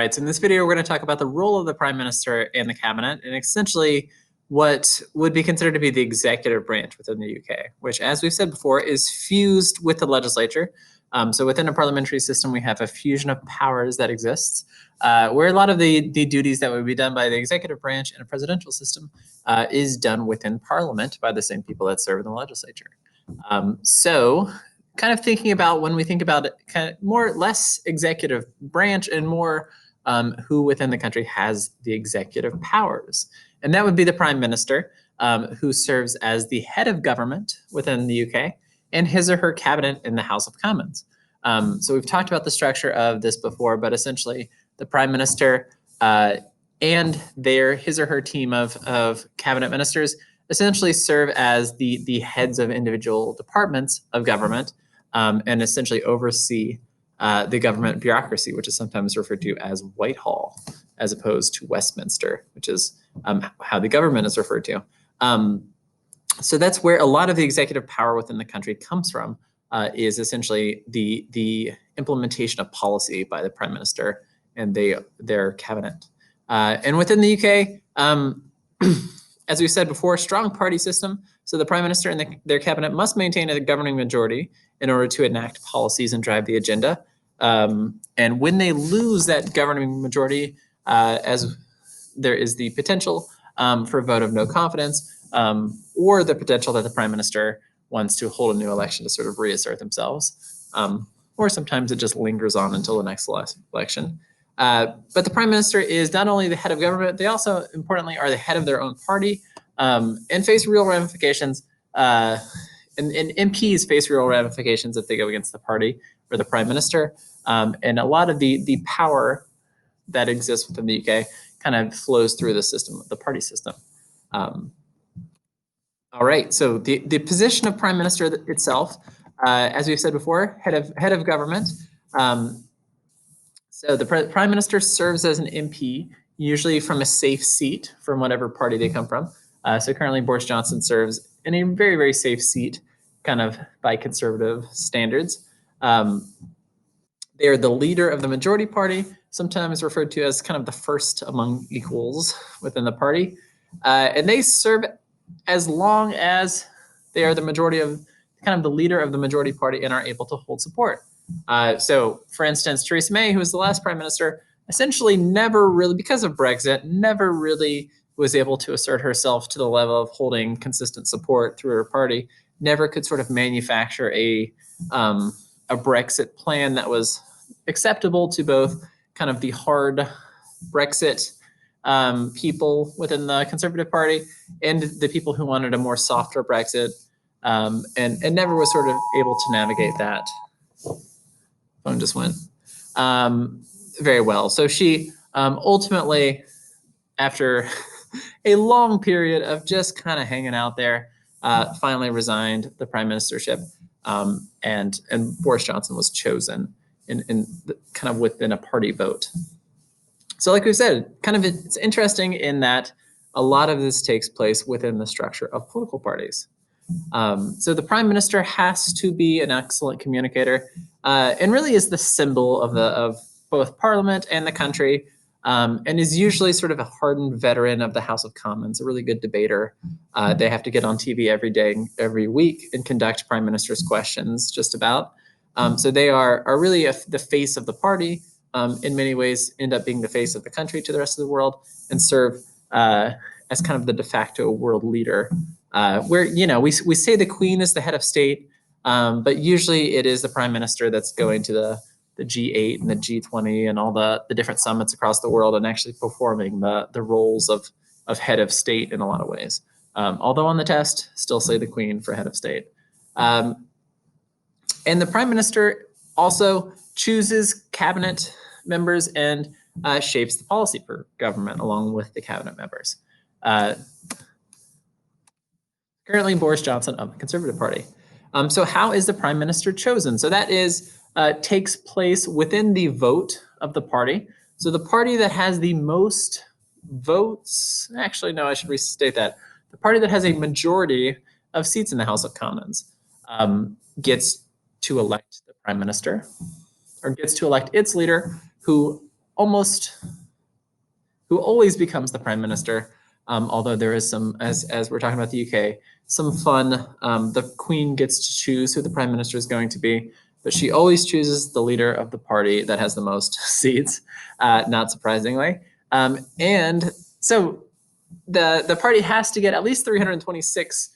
Right, so in this video, we're going to talk about the role of the Prime Minister and the Cabinet, and essentially what would be considered to be the executive branch within the UK, which, as we've said before, is fused with the legislature. So within a parliamentary system, we have a fusion of powers that exists, where a lot of the duties that would be done by the executive branch in a presidential system is done within Parliament by the same people that serve in the legislature. So kind of thinking about when we think about it, kind of more less executive branch and more who within the country has the executive powers. And that would be the Prime Minister, who serves as the head of government within the UK, and his or her cabinet in the House of Commons. So we've talked about the structure of this before, but essentially the Prime Minister and his or her team of cabinet ministers essentially serve as the heads of individual departments of government, and essentially oversee the government bureaucracy, which is sometimes referred to as Whitehall, as opposed to Westminster, which is how the government is referred to. So that's where a lot of the executive power within the country comes from, is essentially the implementation of policy by the Prime Minister and their cabinet. And within the UK, as we said before, strong party system. So the Prime Minister and their cabinet must maintain a governing majority in order to enact policies and drive the agenda. And when they lose that governing majority, as there is the potential for a vote of no confidence, or the potential that the Prime Minister wants to hold a new election to sort of reassert themselves, or sometimes it just lingers on until the next election. But the Prime Minister is not only the head of government, they also, importantly, are the head of their own party, and face real ramifications. And MPs face real ramifications if they go against the party or the Prime Minister. And a lot of the power that exists within the UK kind of flows through the system, the party system. All right, so the position of Prime Minister itself, as we've said before, head of government. So the Prime Minister serves as an MP, usually from a safe seat from whatever party they come from. So currently Boris Johnson serves in a very, very safe seat, kind of by conservative standards. They are the leader of the majority party, sometimes referred to as kind of the first among equals within the party. And they serve as long as they are the majority of, kind of the leader of the majority party and are able to hold support. So for instance, Theresa May, who was the last Prime Minister, essentially never really, because of Brexit, never really was able to assert herself to the level of holding consistent support through her party, never could sort of manufacture a Brexit plan that was acceptable to both kind of the hard Brexit people within the Conservative Party and the people who wanted a more softer Brexit, and never was sort of able to navigate that. Phone just went very well. So she ultimately, after a long period of just kind of hanging out there, finally resigned the prime ministership, and Boris Johnson was chosen in kind of within a party vote. So like we said, kind of it's interesting in that a lot of this takes place within the structure of political parties. So the Prime Minister has to be an excellent communicator, and really is the symbol of both Parliament and the country, and is usually sort of a hardened veteran of the House of Commons, a really good debater. They have to get on TV every day, every week, and conduct Prime Minister's questions just about. So they are really the face of the party, in many ways end up being the face of the country to the rest of the world, and serve as kind of the de facto world leader. Where, you know, we say the Queen is the head of state, but usually it is the Prime Minister that's going to the G8 and the G20 and all the different summits across the world and actually performing the roles of head of state in a lot of ways. Although on the test, still say the Queen for head of state. And the Prime Minister also chooses cabinet members and shapes the policy for government along with the cabinet members. Currently Boris Johnson of the Conservative Party. So how is the Prime Minister chosen? So that takes place within the vote of the party. So the party that has the most votes, actually, no, I should restate that. The party that has a majority of seats in the House of Commons gets to elect the Prime Minister, or gets to elect its leader, who always becomes the prime minister. Although there is some, as we're talking about the UK, some fun. The Queen gets to choose who the prime minister is going to be, but she always chooses the leader of the party that has the most seats, not surprisingly. And so the party has to get at least 326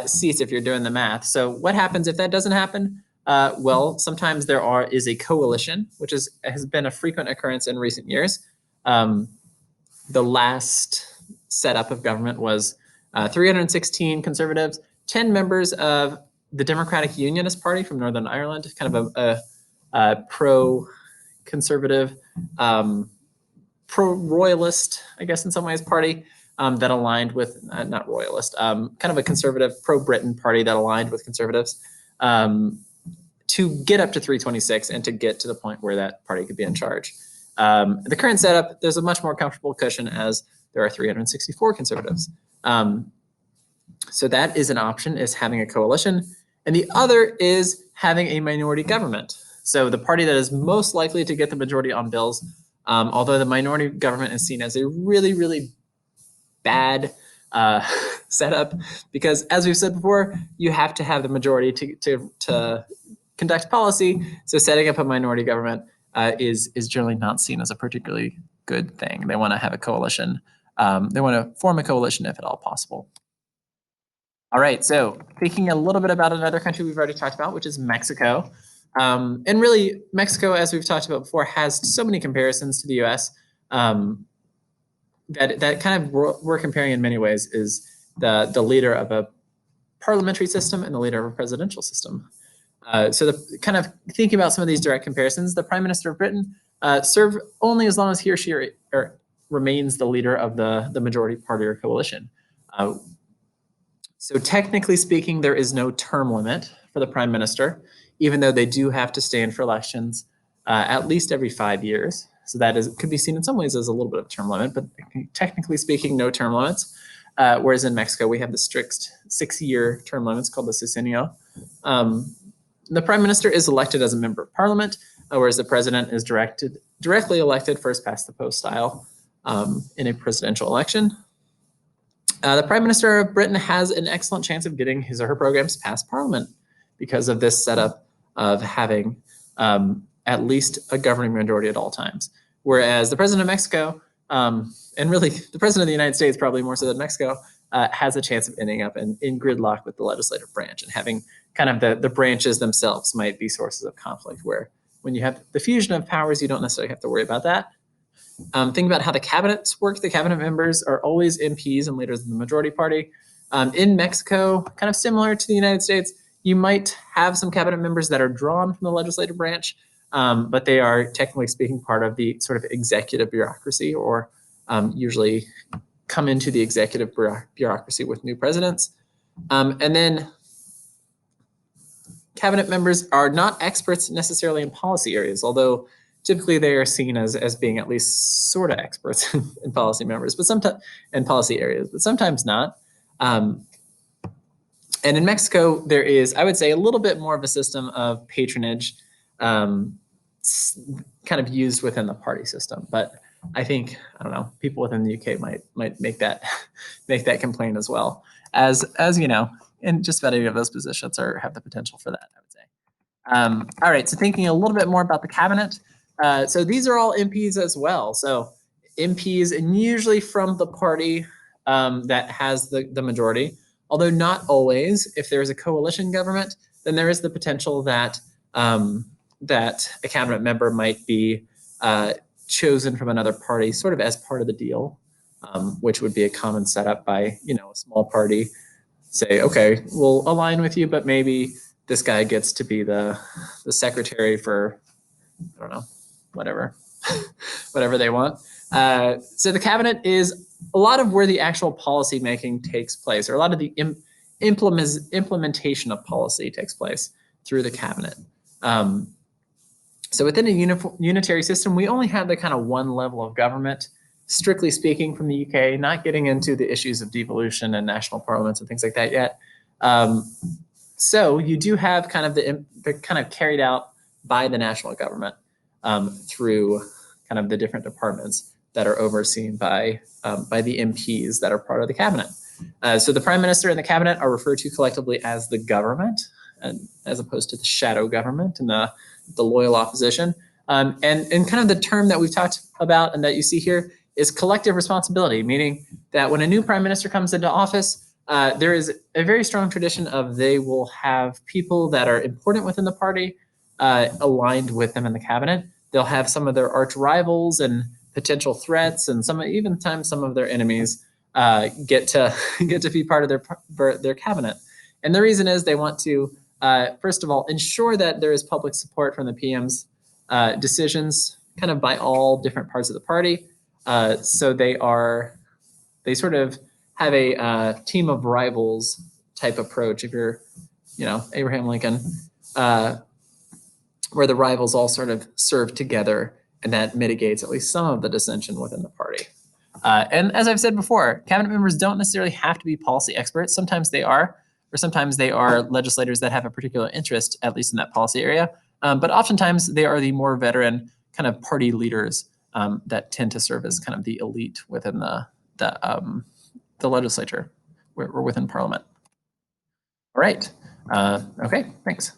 seats if you're doing the math. So what happens if that doesn't happen? Well, sometimes there is a coalition, which has been a frequent occurrence in recent years. The last setup of government was 316 conservatives, 10 members of the Democratic Unionist Party from Northern Ireland, kind of a pro-conservative, pro-royalist, I guess in some ways, party that aligned with, not royalist, kind of a conservative pro-Britain party that aligned with conservatives to get up to 326 and to get to the point where that party could be in charge. The current setup, there's a much more comfortable cushion as there are 364 conservatives. So that is an option, is having a coalition. And the other is having a minority government. So the party that is most likely to get the majority on bills, although the minority government is seen as a really, really bad setup, because as we've said before, you have to have the majority to conduct policy. So setting up a minority government is generally not seen as a particularly good thing. They want to have a coalition. They want to form a coalition if at all possible. All right, so thinking a little bit about another country we've already talked about, which is Mexico. And really, Mexico, as we've talked about before, has so many comparisons to the US that kind of we're comparing in many ways is the leader of a parliamentary system and the leader of a presidential system. So the kind of thinking about some of these direct comparisons, the Prime Minister of Britain served only as long as he or she remains the leader of the majority party or coalition. So technically speaking, there is no term limit for the Prime Minister, even though they do have to stand for elections at least every 5 years. So that could be seen in some ways as a little bit of a term limit, but technically speaking, no term limits. Whereas in Mexico, we have the strict 6-year term limits called the sexenio. The Prime Minister is elected as a member of Parliament, whereas the President is directly elected first past the post style in a presidential election. The Prime Minister of Britain has an excellent chance of getting his or her programs past Parliament because of this setup of having at least a governing majority at all times. Whereas the President of Mexico, and really the President of the United States, probably more so than Mexico, has a chance of ending up in gridlock with the legislative branch, and having kind of the branches themselves might be sources of conflict, where when you have the fusion of powers, you don't necessarily have to worry about that. Think about how the cabinets work. The cabinet members are always MPs and leaders of the majority party. In Mexico, kind of similar to the United States, you might have some cabinet members that are drawn from the legislative branch, but they are technically speaking part of the sort of executive bureaucracy, or usually come into the executive bureaucracy with new presidents. And then cabinet members are not experts necessarily in policy areas, although typically they are seen as being at least sort of experts in policy members, but sometimes in policy areas, but sometimes not. And in Mexico, there is, I would say, a little bit more of a system of patronage kind of used within the party system. But I think, I don't know, people within the UK might make that complaint as well, as you know, in just about any of those positions have the potential for that, I would say. All right, so thinking a little bit more about the cabinet. So these are all MPs as well. So MPs, and usually from the party that has the majority, although not always. If there is a coalition government, then there is the potential that that a cabinet member might be chosen from another party, sort of as part of the deal, which would be a common setup by a small party. Say, okay, we'll align with you, but maybe this guy gets to be the secretary for, I don't know, whatever they want. So the cabinet is a lot of where the actual policy making takes place, or a lot of the implementation of policy takes place through the cabinet. So within a unitary system, we only have the kind of one level of government, strictly speaking, from the UK, not getting into the issues of devolution and national parliaments and things like that yet. So you do have kind of the kind of carried out by the national government through kind kind of the different departments that are overseen by the MPs that are part of the cabinet. So the prime minister and the cabinet are referred to collectively as the government, and as opposed to the shadow government and the loyal opposition. And kind of the term that we've talked about and that you see here is collective responsibility, meaning that when a new prime minister comes into office, there is a very strong tradition of they will have people that are important within the party aligned with them in the cabinet. They'll have some of their arch rivals and potential threats, and even times some of their enemies get to be part of their cabinet. And the reason is they want to, first of all, ensure that there is public support from the PM's decisions, kind of by all different parts of the party. So they sort of have a team of rivals type approach. If you're, Abraham Lincoln, where the rivals all sort of serve together, and that mitigates at least some of the dissension within the party. And as I've said before, cabinet members don't necessarily have to be policy experts. Sometimes they are, or sometimes they are legislators that have a particular interest, at least in that policy area. But oftentimes they are the more veteran kind of party leaders that tend to serve as kind of the elite within the legislature or within Parliament. All right. Okay, thanks.